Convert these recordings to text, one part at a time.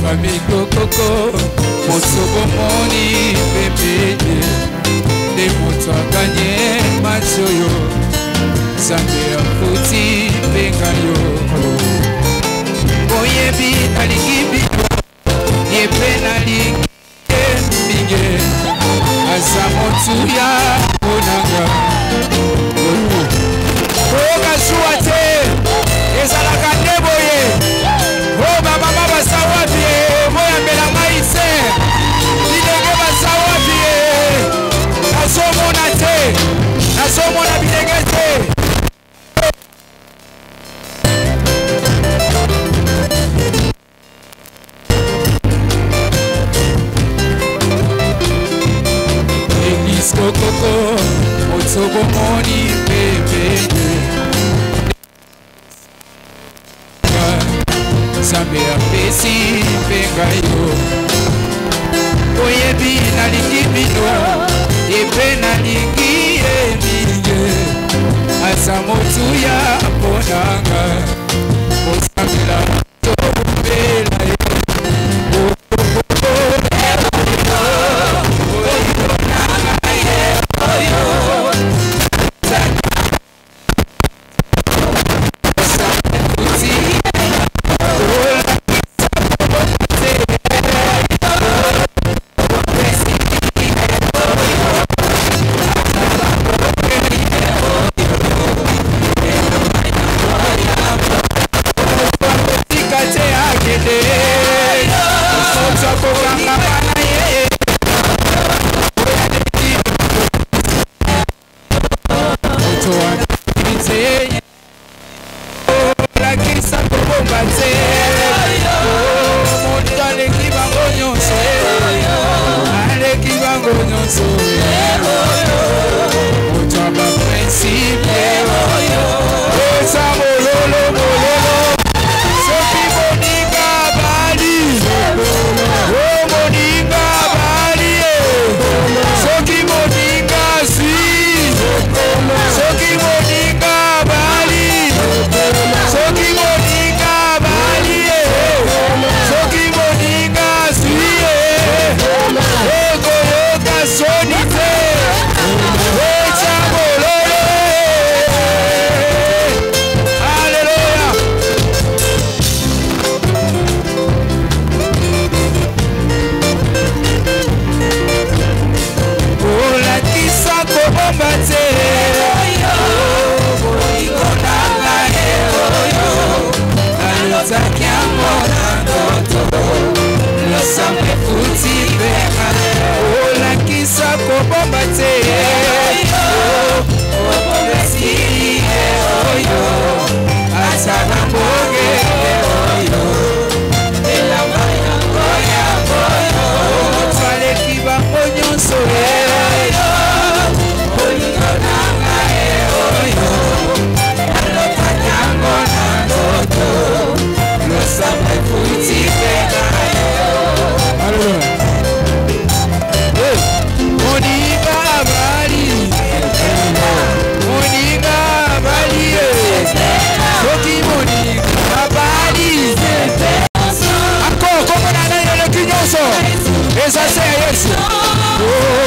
Famille Coco, mon Sobomoni, bébé, les motos à gagner, Matsuyo, Sambé à Fouti, Bengayo. Oyebi, Alikibi, Yepenali, Miguel, Asamotuya, Onanga. Oga Suate, Ezalaka Neboye. Oh mama basawabi moya mbela maise bilenge basawabi nasomona te nasomona bilenge te Église Kokoko Otsobomoni bébé Sambe apesi pengayo Oyebi nalingi bino Epe nalingi eminge Asa motuya ponanga Osambela tobela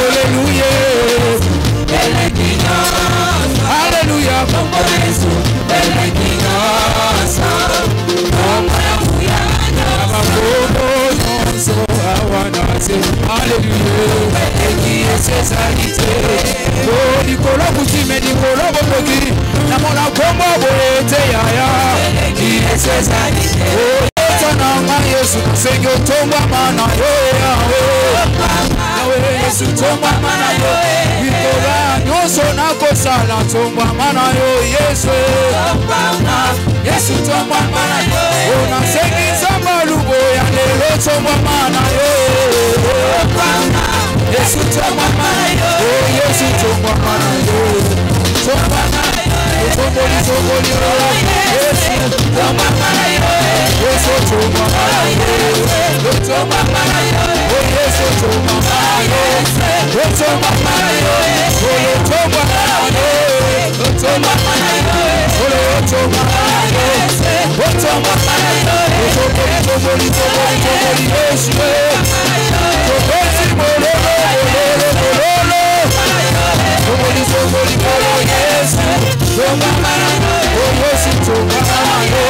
Hallelujah. Yesu kusenge utomba mana yo Yawe Yesu tomba mana yo Wikoba nyoso nako sala tomba mana yo Yesu Yesu tomba mana yo Ona sengi zamba lugo ya lelo tomba mana yo Yesu tomba mana yo Yesu tomba mana yo Tomba mana yo Tomboli tomboli yo Yesu tomba mana yo Yesu tomba mana yo Tomba mana yo Yesu tomba mana yo Tomba mana yo Tomba mana yo Tomba mana yo Tomba mana yo Tomba mana yo Tomboli tomboli tomboli Yesu Tomboli mololo mololo Tomboli tomboli mololo Yesu Tomba mana yo Yesu tomba mana yo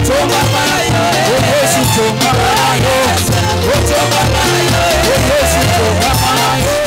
Tomba mana yo Yesu tomba mana yo Tomba mana yo Yesu tomba mana yo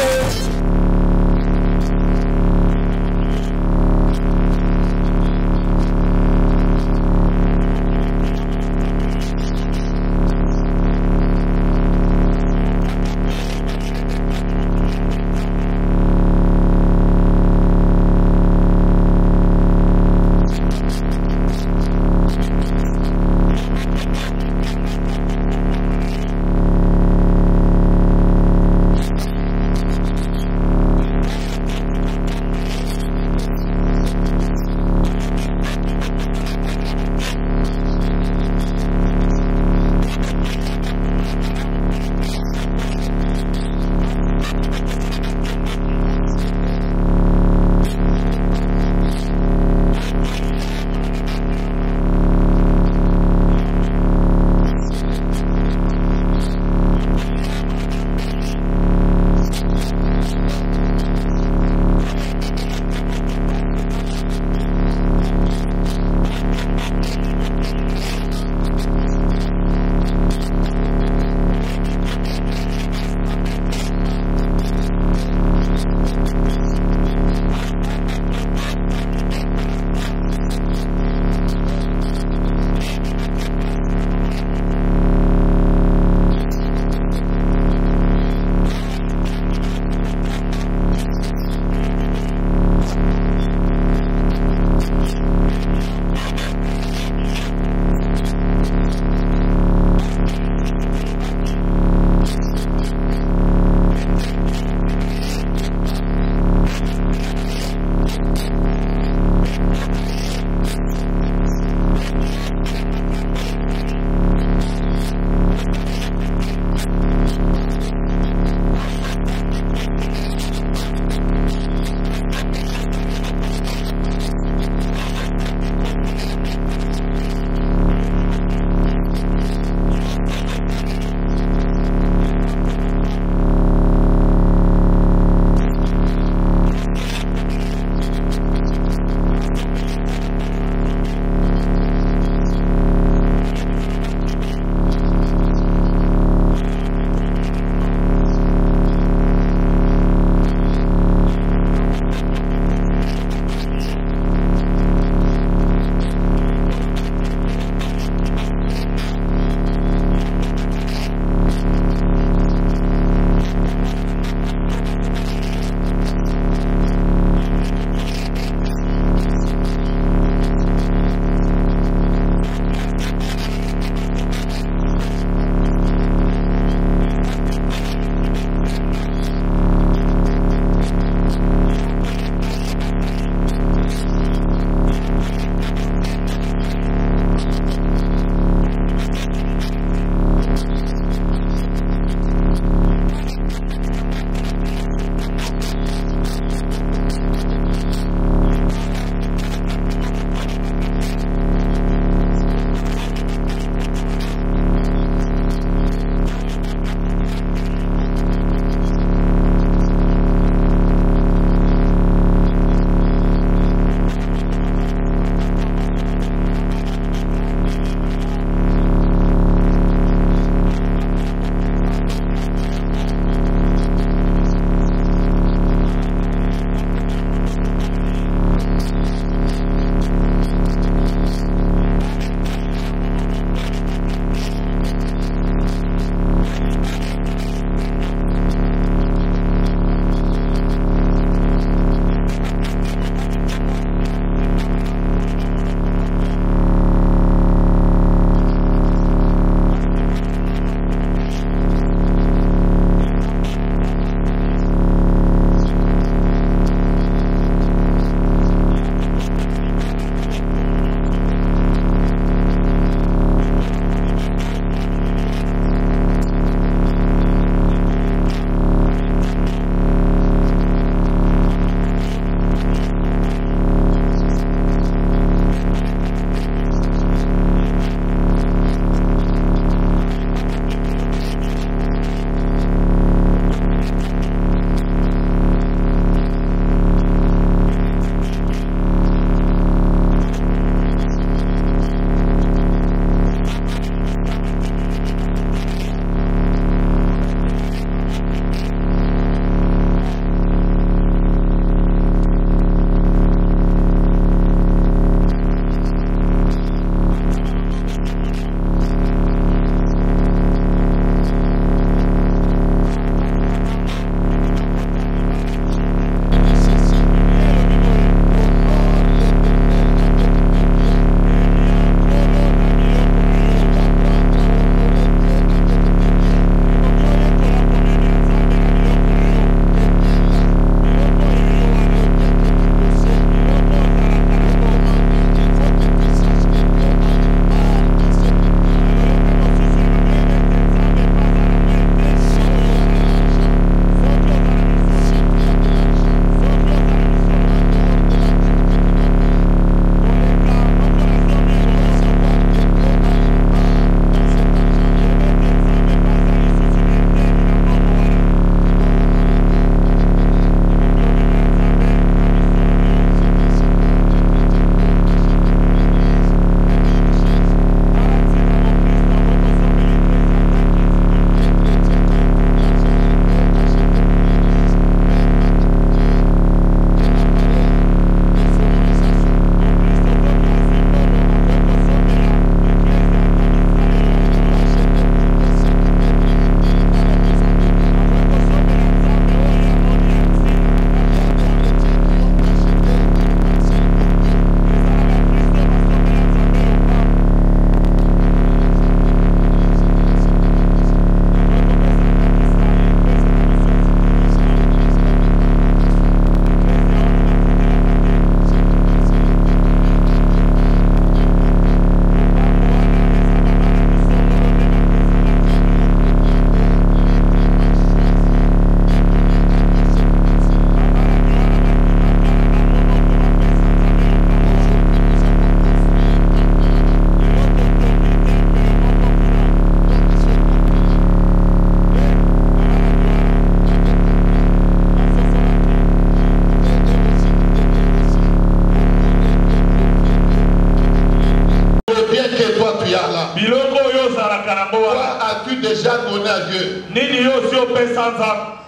as-tu déjà donné à Dieu?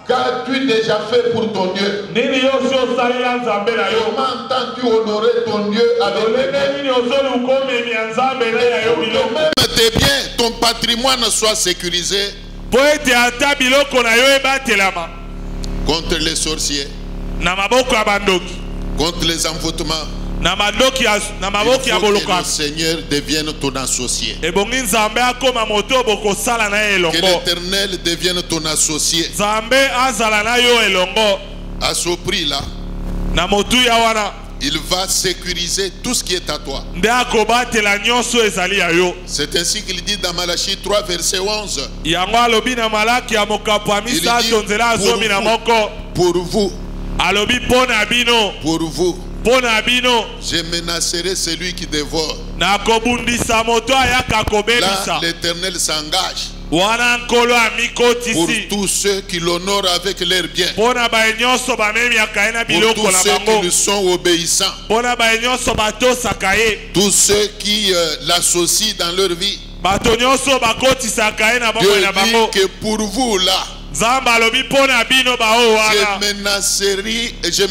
Qu'as-tu déjà fait pour ton Dieu? Comment entends-tu honorer ton Dieu avec tes biens? Pour que même tes biens, ton patrimoine soit sécurisé contre les sorciers, contre les envoûtements. Il faut que le Seigneur devienne ton associé. Que l'Éternel devienne ton associé. À ce prix-là, il va sécuriser tout ce qui est à toi. C'est ainsi qu'il dit dans Malachie 3, verset 11. Il dit pour vous, je menacerai celui qui dévore. Là, l'Éternel s'engage pour tous ceux qui l'honorent avec leurs biens, pour tous ceux qui lui sont obéissants, tous ceux qui l'associent dans leur vie. Dieu dit que pour vous là, je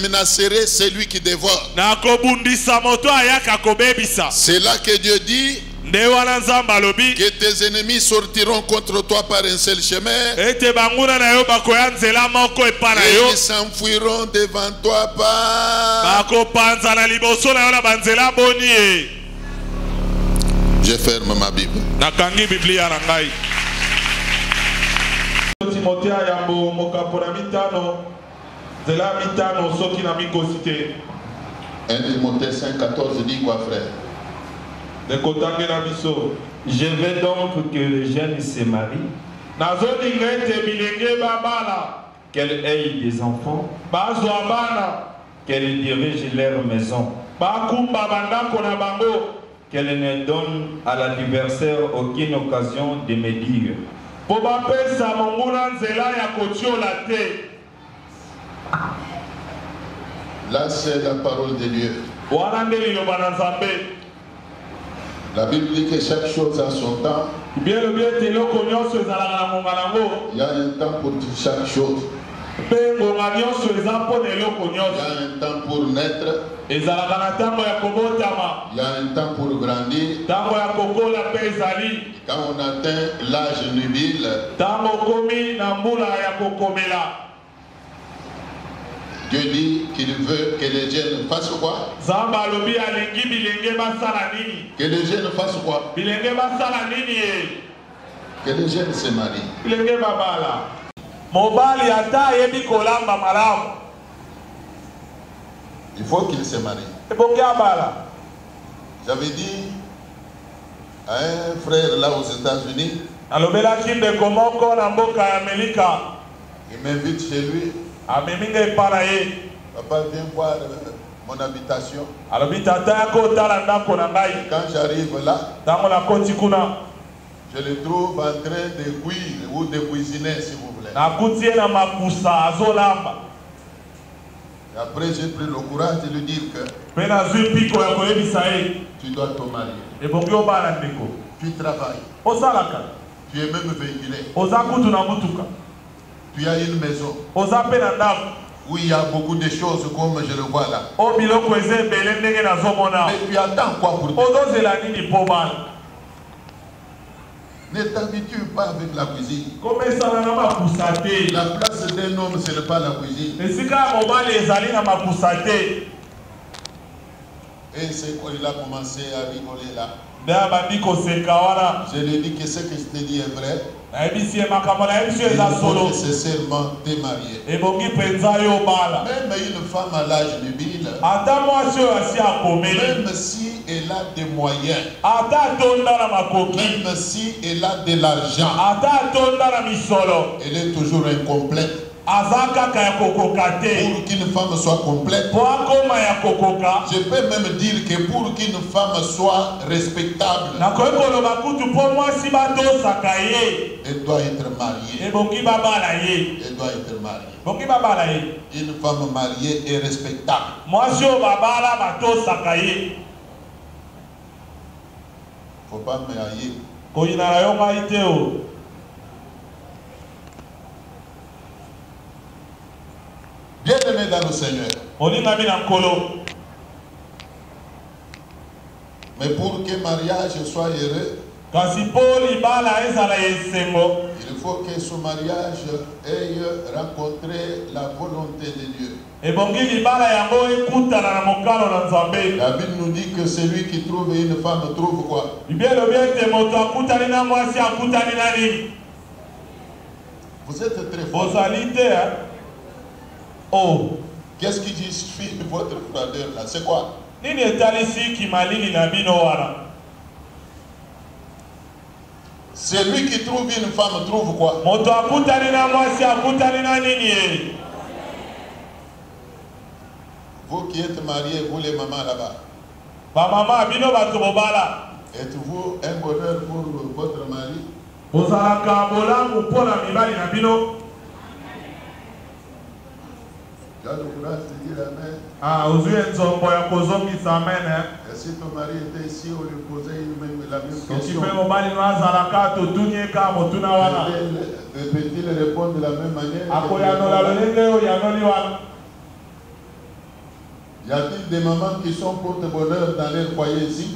menacerai celui qui dévore. C'est là que Dieu dit que tes ennemis sortiront contre toi par un seul chemin et ils s'enfuiront devant toi par... Je ferme ma Bible. Timothée yambo mokapona mitano zela mitano soki na mikosite 1 Timothée 5,14 dit quoi, frère? de kotange na biso. Je veux donc que les jeunes se marient, nazolinga ete bilenge babala qu'elles aient des enfants, bazwa bana qu'elles dirigent leur maison, bakumba bandako na bango, qu'elles ne donnent à l'adversaire aucune occasion de médire. Po bapesa monguna nzela ya kotiola te. Là, c'est la parole de Dieu. Wana nde liloba na Nzambe. La Bible dit que chaque chose a son temps. Il y a un temps pour chaque chose. Il y a un temps pour naître. Il y a un temps pour grandir. Quand on atteint l'âge nubile, Dieu dit qu'il veut que les jeunes fassent quoi? Que les jeunes fassent quoi? Que les jeunes se marient. Il faut qu'ils se marient. J'avais dit à un frère là aux États-Unis, il m'invite chez lui. Papa, viens voir mon habitation. Quand j'arrive là, je le trouve en train de cuire ou de cuisiner, si vous voulez. Et après, j'ai pris le courage de lui dire que tu dois te marier. Tu travailles. Tu es même véhiculé. Tu as une maison où il y a beaucoup de choses comme je le vois là. Mais tu attends quoi pour toi? Ne t'habitue pas avec la cuisine. La place d'un homme, ce n'est pas la cuisine. Et c'est quand il a commencé à rigoler là. Je lui ai dit que ce que je te dis est vrai. Il faut nécessairement te marier. Même une femme à l'âge nubile, même si elle a des moyens, même si elle a de l'argent, elle est toujours incomplète. Pour qu'une femme soit complète, je peux même dire que pour qu'une femme soit respectable, elle doit être mariée. Elle doit être mariée. Une femme mariée est respectable. Il ne faut pas marier Bien-aimé dans le Seigneur. Mais pour que mariage soit heureux, il faut que ce mariage ait rencontré la volonté de Dieu. La Bible nous dit que celui qui trouve une femme trouve quoi? Vous êtes très fort. Oh. Qu'est-ce qui justifie votre froideur là? C'est quoi? Celui qui trouve une femme trouve quoi? Vous qui êtes mariés, vous les mamans là-bas, êtes-vous un bonheur pour votre mari? Tu as le courage de dire amen. Et si ton mari était ici, on lui posait la même question. Peut-il répondre de la même manière? Y a-t-il des mamans qui sont porte-bonheur dans leur foyer ici?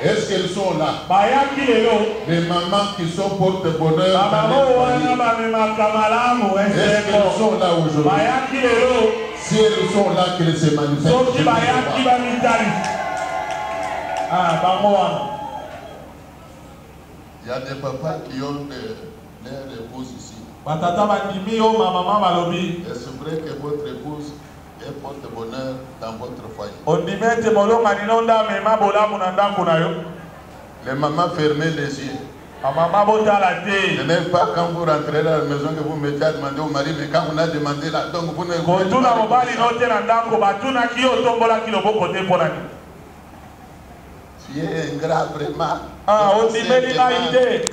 Est-ce qu'elles sont là? Les mamans qui sont porte-bonheur dans leur foyer. Est-ce qu'elles sont là aujourd'hui? Si elles sont là, qu'elles se manifestent. Il y a des papas qui ont leur épouse ici. Et c'est vrai que votre épouse est porte-bonheur dans votre foyer. Les mamans fermez les yeux. Ce n'est pas quand vous rentrez dans la maison que vous mettez à demander au mari, mais quand on a demandé là, donc vous ne pouvez pas. Tu es ingrat vraiment.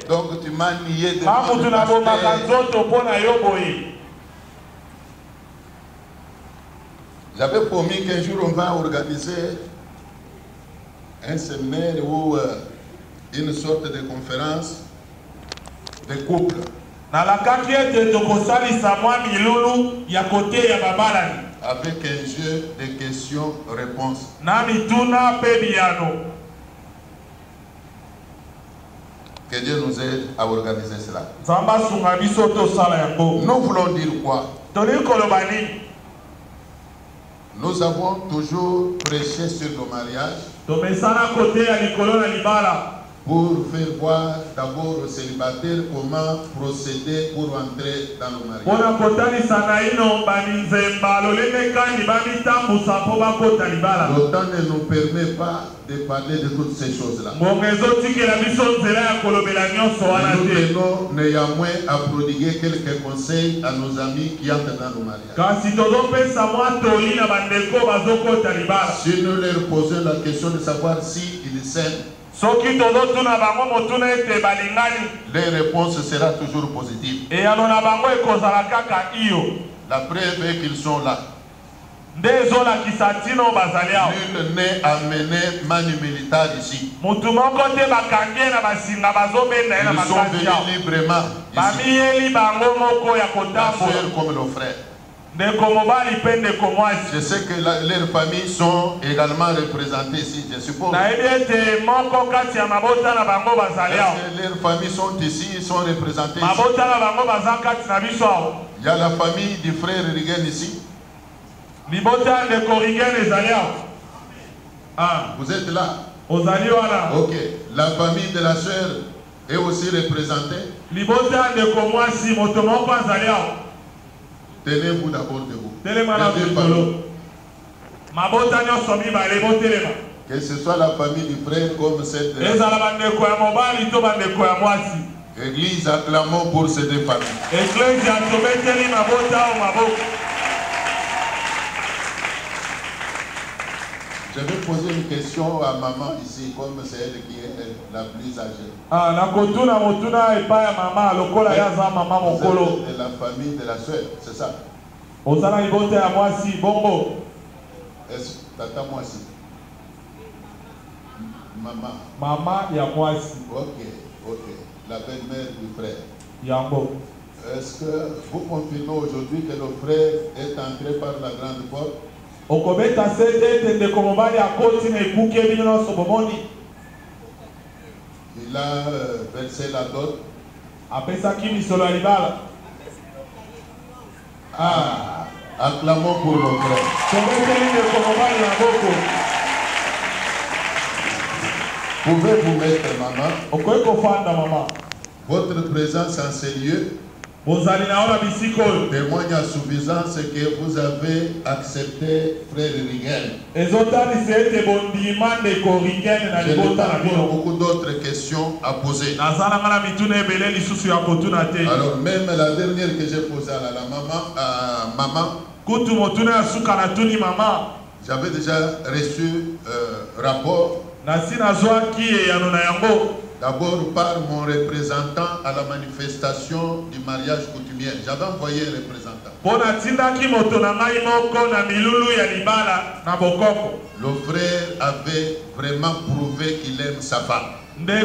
Donc tu m'as nié de J'avais promis qu'un jour on va organiser un séminaire ou une sorte de conférence de couple. Avec un jeu de questions-réponses. Que Dieu nous aide à organiser cela. Nous voulons dire quoi? Nous avons toujours prêché sur nos mariages pour faire voir d'abord aux célibataires comment procéder pour entrer dans le mariage. Le temps ne nous permet pas de parler de toutes ces choses-là. Nous tenons néanmoins à prodiguer quelques conseils à nos amis qui entrent dans le mariage. Si nous leur posons la question de savoir si ils s'aiment, les réponses sera toujours positive. La preuve est qu'ils sont là. Nul n'est amené manu militaire ici. Ils sont venus librement ici. La soeur comme le frère. Je sais que leurs familles sont également représentées ici, je suppose. Est-ce que leurs familles sont ici, ils sont représentées ici? Il y a la famille du frère Rigen ici. Vous êtes là? Ok. La famille de la soeur est aussi représentée. Tenez-vous d'abord debout. Que ce soit la famille du frère comme celle de l'Église, acclamons pour ces deux familles. Je vais poser une question à maman ici, comme c'est elle qui est la plus âgée. Vous êtes de la famille de la soeur, c'est ça? Est-ce tata moi aussi? Maman. Maman ya mwasi. Ok. La belle-mère du frère. Yango. Est-ce que vous confirmez aujourd'hui que le frère est entré par la grande porte? Okobeta sete de komobali akoti na ekuke bino sobomoni. Il a versé la dot. Apesaki misolo ya libala. Acclamons pour le frère. Pouvez-vous mettre, maman? Votre présence en ces lieux témoigne à suffisance que vous avez accepté frère Rigel. Je n'ai pas beaucoup d'autres questions à poser. Alors même la dernière que j'ai posée à la maman, j'avais déjà reçu rapport. D'abord par mon représentant à la manifestation du mariage coutumier. J'avais envoyé un représentant. Le frère avait vraiment prouvé qu'il aime sa femme. C'est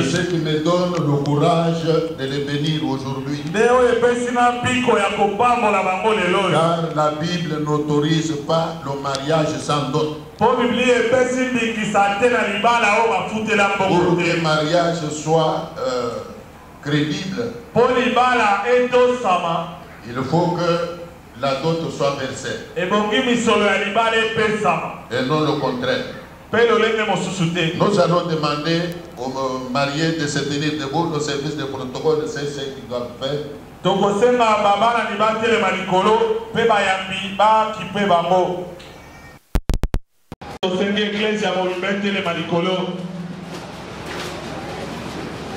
ce qui me donne le courage de les bénir aujourd'hui. Car la Bible n'autorise pas le mariage sans dot. Pour que le mariage soit crédible, il faut que la dot soit versée. Et non le contraire. Nous allons demander aux mariés de se tenir debout. Le service de protocole sait ce qu'ils doivent faire.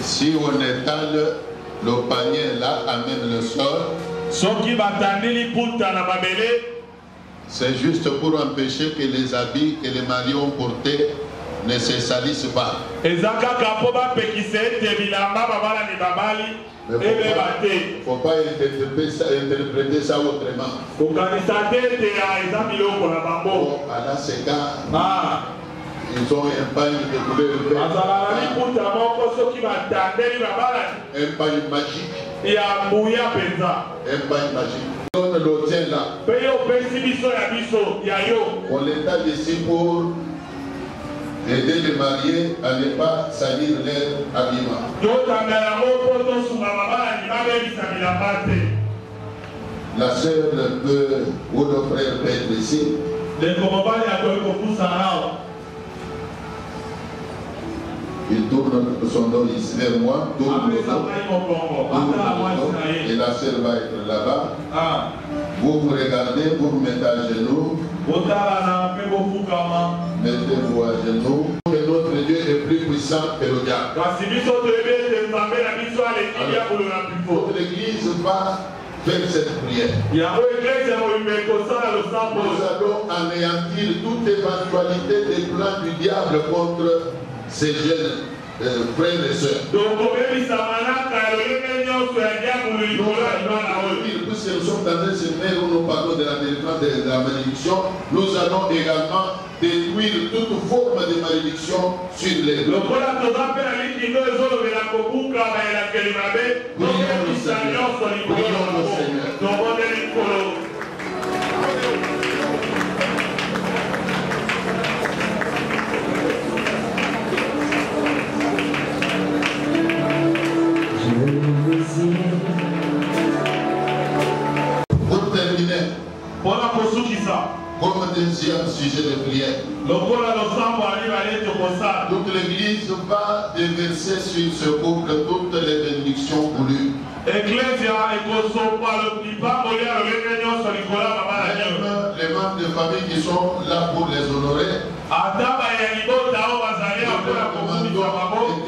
Si on étale le panier là, amène le sol. C'est juste pour empêcher que les habits que les mariés ont portés ne se salissent pas. Il ne faut pas interpréter ça autrement. À la Sega, ils ont un pagne de couleur un pagne magique. Un pagne magique. On le tient là. On l'étale ici pour aider les mariés à ne pas salir leur habillement. La sœur peut, ou le frère peut être ici. Il tourne son dos ici vers moi, tourne le dos, et la sœur va être là-bas. Vous vous regardez, vous vous mettez à genoux. Mettez-vous à genoux. Que notre Dieu est plus puissant que le diable. Votre église va faire cette prière. Nous allons anéantir toute éventualité des plans du diable contre ces jeunes frères et sœurs. Puisque nous sommes dans un séminaire où nous parlons de la délivrance de la malédiction, nous allons également détruire toute forme de malédiction sur les deux. Prions le Seigneur. Pour terminer, comme deuxième sujet de prière, toute l'église va déverser sur ce couple toutes les bénédictions voulues. Les membres de famille qui sont là pour les honorer,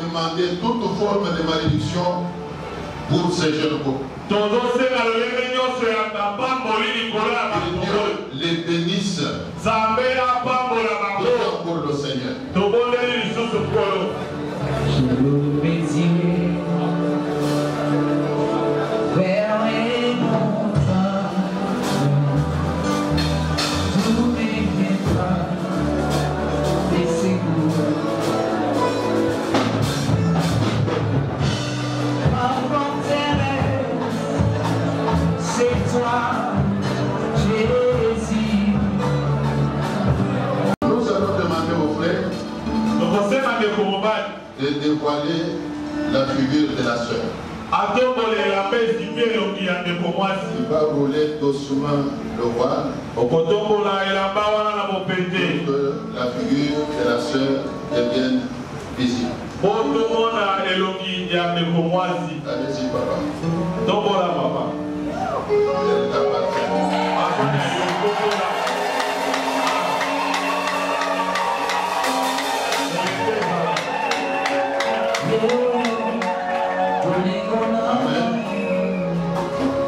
demander toute forme de malédiction pour ces jeunes couples. Que Dieu les bénisse. Pour le Seigneur. de dévoiler la figure de la sœur. Il va rouler doucement le voile pour que la figure de la sœur devienne visible. Allez-y, papa. Elle t'appartient.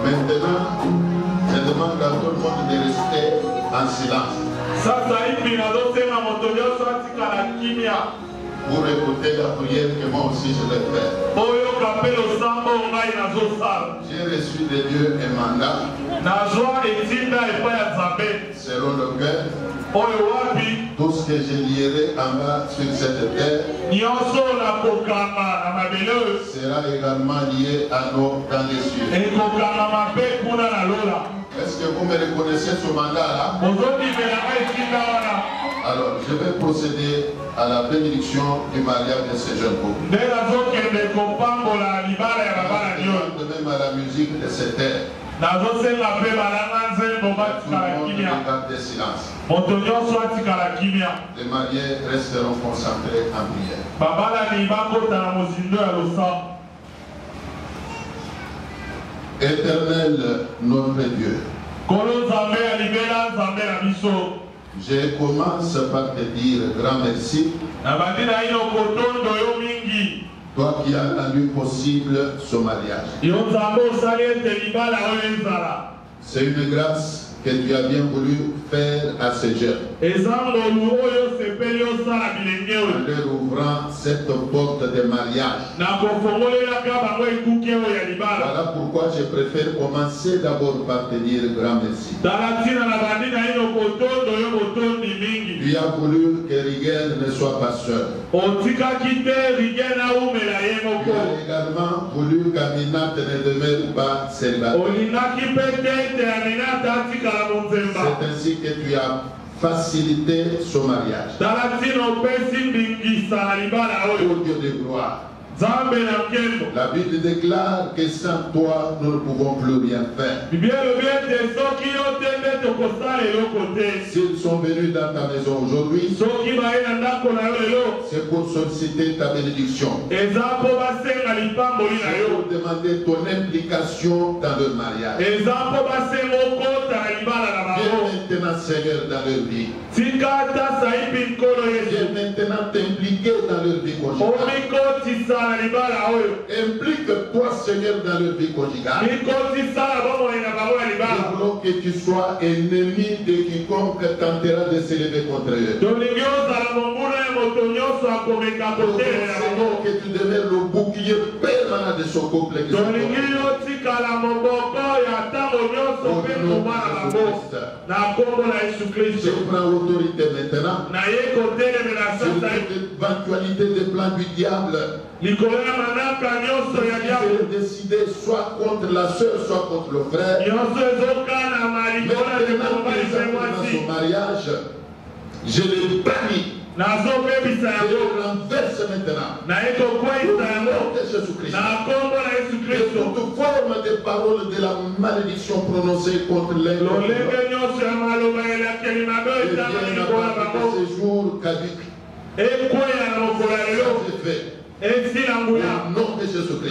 Maintenant, je demande à tout le monde de rester en silence pour écouter la prière que moi aussi je vais faire. J'ai reçu de Dieu un mandat selon lequel tout ce que je lierai en bas sur cette terre sera également lié à nous dans les cieux. Est-ce que vous me reconnaissez ce mandat-là? Alors, je vais procéder à la bénédiction du mariage de ce jeune couple. De même à la musique de cette terre. Tout le monde garde silence. Les mariés resteront concentrés en prière. Éternel notre Dieu, je commence par te dire grand merci. Toi qui as rendu possible ce mariage. C'est une grâce que tu as bien voulu faire à ces jeunes. En leur ouvrant cette porte de mariage. Voilà pourquoi je préfère commencer d'abord par te dire grand merci. Tu as voulu que Rigel ne soit pas seul. Tu as également voulu qu'Aminat ne demeure pas célibataire. C'est ainsi que tu as facilité ce mariage. Ô Dieu de gloire. La Bible déclare que sans toi, nous ne pouvons plus rien faire. S'ils sont venus dans ta maison aujourd'hui, c'est pour solliciter ta bénédiction. C'est pour demander ton implication dans leur mariage. Viens maintenant, Seigneur, dans leur vie. Viens maintenant t'impliquer dans leur vie conjugale. Implique-toi, Seigneur, dans leur vie conjugale. Nous voulons que tu sois ennemi de quiconque tentera de s'élever contre eux. Nous voulons que tu demeures le bouclier permanent de ce couple qui je prends autorité maintenant sur l'éventualité des plans du diable. Qui serait décidé soit contre la soeur, soit contre le frère. Maintenant, son mariage, je le bannis. Je le renverse maintenant. Au nom de Jésus-Christ. Que toute forme de parole de la malédiction prononcée contre les ce jour caduque. Au nom de Jésus-Christ.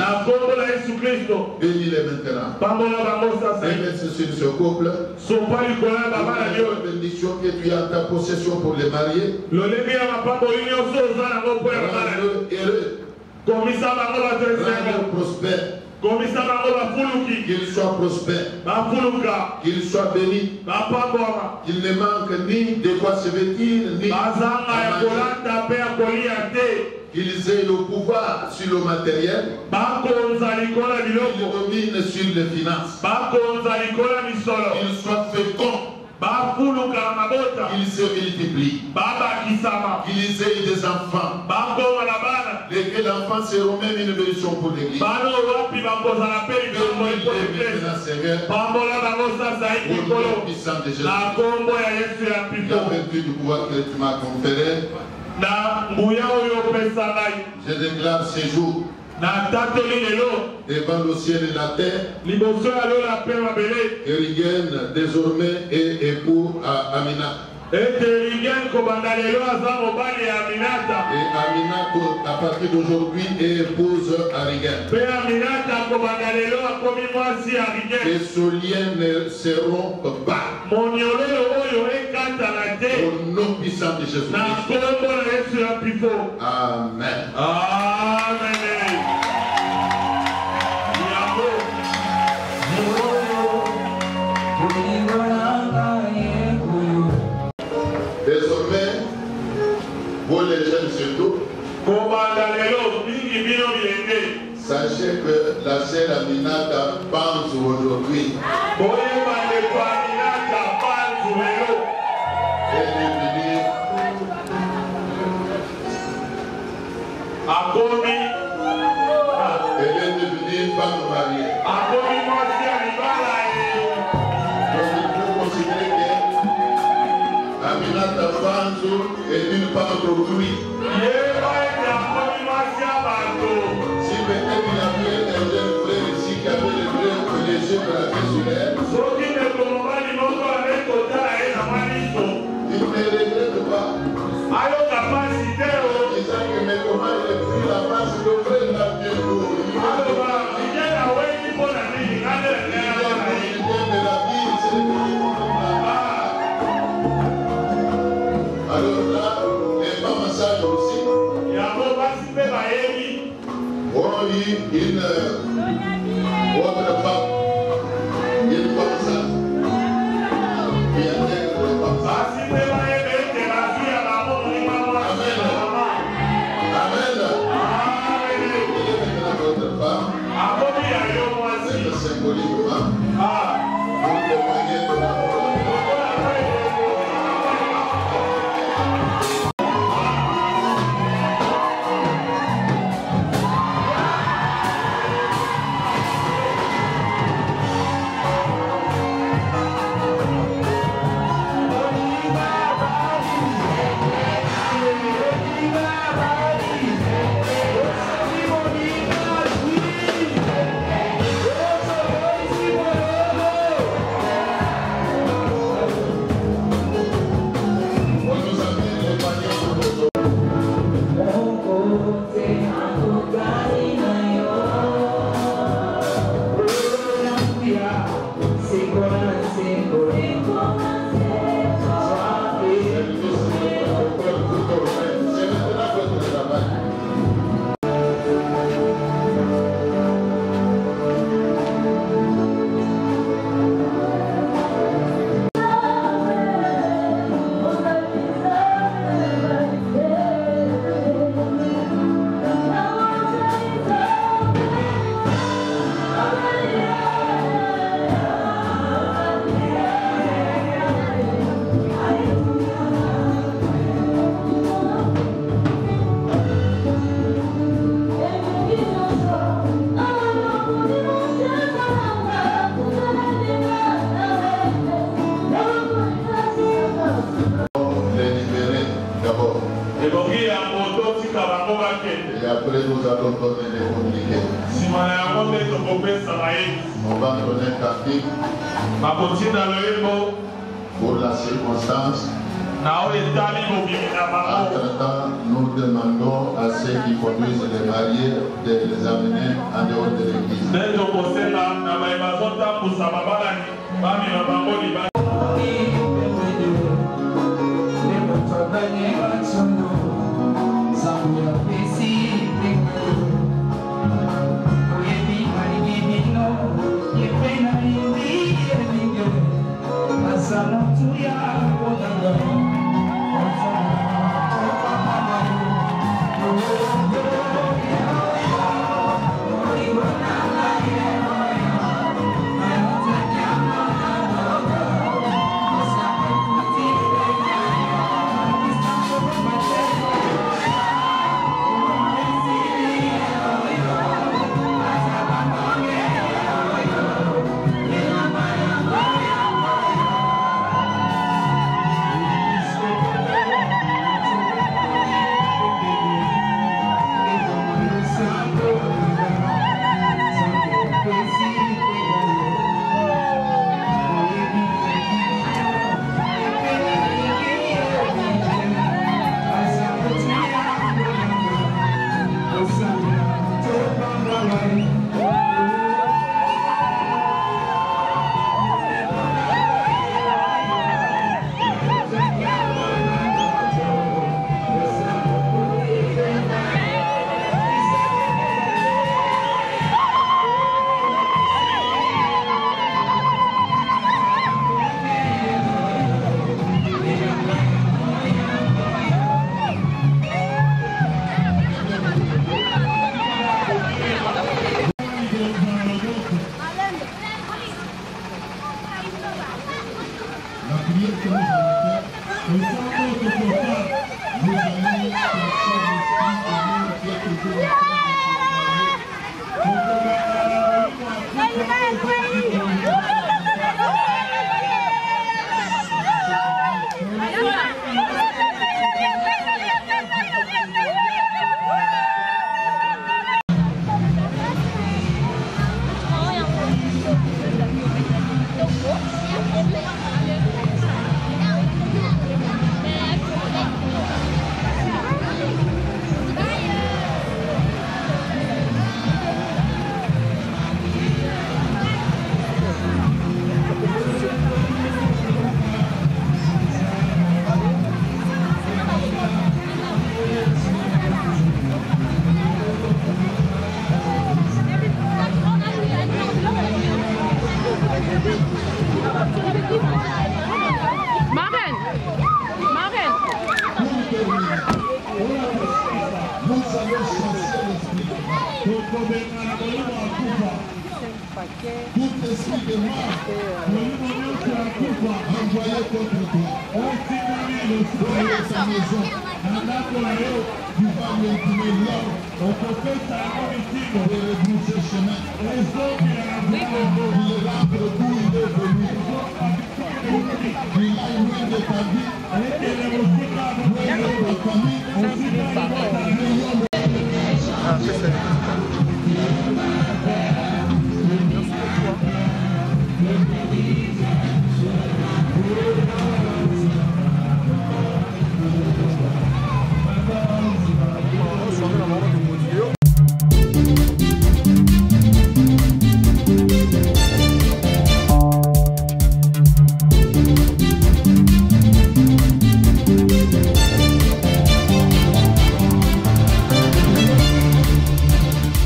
Bénis-les maintenant. Merci sur ce couple. La bénédiction que tu as en ta possession pour les mariés. Rends-le heureux. Rends-le prospère. Qu'il soit prospère. Qu'il soit béni. Qu'il ne manque ni de quoi se vêtir, ni qu'ils aient le pouvoir sur le matériel, qu'ils dominent sur les finances, qu'ils soient féconds, qu'ils se multiplient, qu'ils aient des enfants, lesquels enfants seront même une bénédiction pour l'église. Seigneur, au nom puissant de Jésus, la vertu du pouvoir que tu m'as conféré, Je déclare ces jours devant le ciel et la terre. Erigen désormais est époux à Amina. Et Amina, à partir d'aujourd'hui, est épouse à Erigen. Et ce lien ne se rompt pas. Au nom puissant de Jésus-Christ. Amen. Amen. Désormais, vous les jeunes surtout, sachez que la sœur Aminata pense aujourd'hui. Elle est venue femme mariée. Donc il faut considérer que Aminata Banzo est une femme d'autrui. Si peut-être il y avait un jeune frère ici qui avait les yeux braqués sur elle, il ne regrette pas. Disant que mais comment il a pris la face de frère là bientôt. Alors là, les femmes sages aussi ont eu une autre femme, une femme sage, qui intègre les femmes sages. Amen. Amen. Il est maintenant votre femme, c'est symboliquement, vous témoignez de la parole. Et après nous allons donner les communiqués. On va donner un cantique pour la circonstance. Entre-temps, nous demandons à ceux qui conduisent les mariés de les amener en dehors de l'église. Tout esprit de mort envoyé contre toi. Dans sa maison, tu vas maintenir l'ordre de rebrousser chemin. Il rentre d'où il est venu. Il a une de ta vie, loin de ta famille.